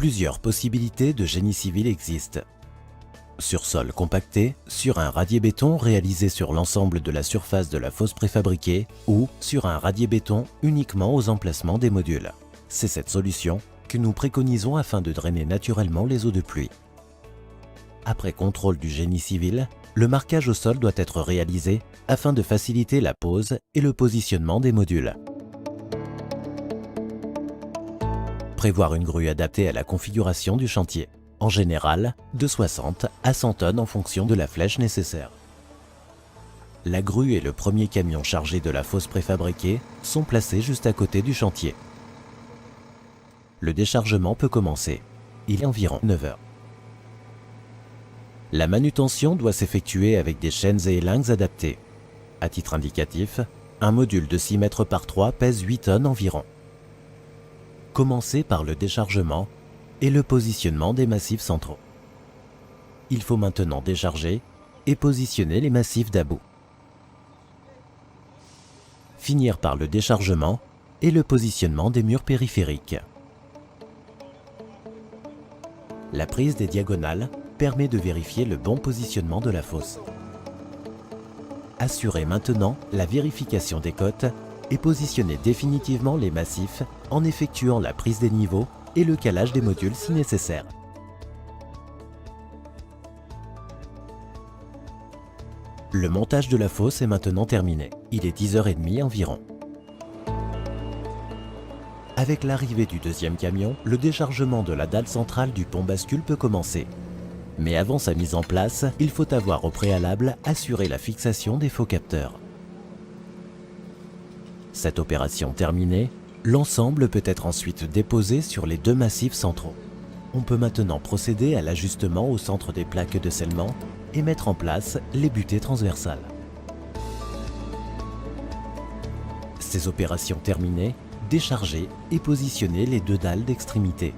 Plusieurs possibilités de génie civil existent. Sur sol compacté, sur un radier béton réalisé sur l'ensemble de la surface de la fosse préfabriquée ou sur un radier béton uniquement aux emplacements des modules. C'est cette solution que nous préconisons afin de drainer naturellement les eaux de pluie. Après contrôle du génie civil, le marquage au sol doit être réalisé afin de faciliter la pose et le positionnement des modules. Prévoir une grue adaptée à la configuration du chantier. En général, de 60 à 100 tonnes en fonction de la flèche nécessaire. La grue et le premier camion chargé de la fosse préfabriquée sont placés juste à côté du chantier. Le déchargement peut commencer. Il est environ 9 heures. La manutention doit s'effectuer avec des chaînes et élingues adaptées. À titre indicatif, un module de 6 mètres par 3 pèse 8 tonnes environ. Commencez par le déchargement et le positionnement des massifs centraux. Il faut maintenant décharger et positionner les massifs d'about. Finir par le déchargement et le positionnement des murs périphériques. La prise des diagonales permet de vérifier le bon positionnement de la fosse. Assurez maintenant la vérification des côtes et positionnez définitivement les massifs en effectuant la prise des niveaux et le calage des modules si nécessaire. Le montage de la fosse est maintenant terminé. Il est 10h30 environ. Avec l'arrivée du deuxième camion, le déchargement de la dalle centrale du pont bascule peut commencer. Mais avant sa mise en place, il faut avoir au préalable assuré la fixation des faux capteurs. Cette opération terminée, l'ensemble peut être ensuite déposé sur les deux massifs centraux. On peut maintenant procéder à l'ajustement au centre des plaques de scellement et mettre en place les butées transversales. Ces opérations terminées, déchargez et positionnez les deux dalles d'extrémité.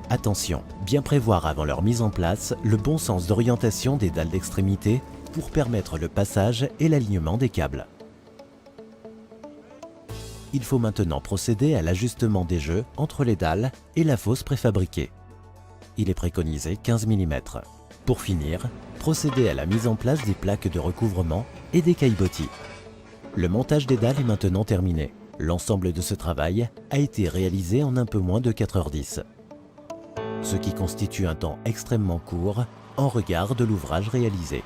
Attention, bien prévoir avant leur mise en place le bon sens d'orientation des dalles d'extrémité pour permettre le passage et l'alignement des câbles. Il faut maintenant procéder à l'ajustement des jeux entre les dalles et la fosse préfabriquée. Il est préconisé 15 mm. Pour finir, procédez à la mise en place des plaques de recouvrement et des caillebotis. Le montage des dalles est maintenant terminé. L'ensemble de ce travail a été réalisé en un peu moins de 4h10. Ce qui constitue un temps extrêmement court en regard de l'ouvrage réalisé.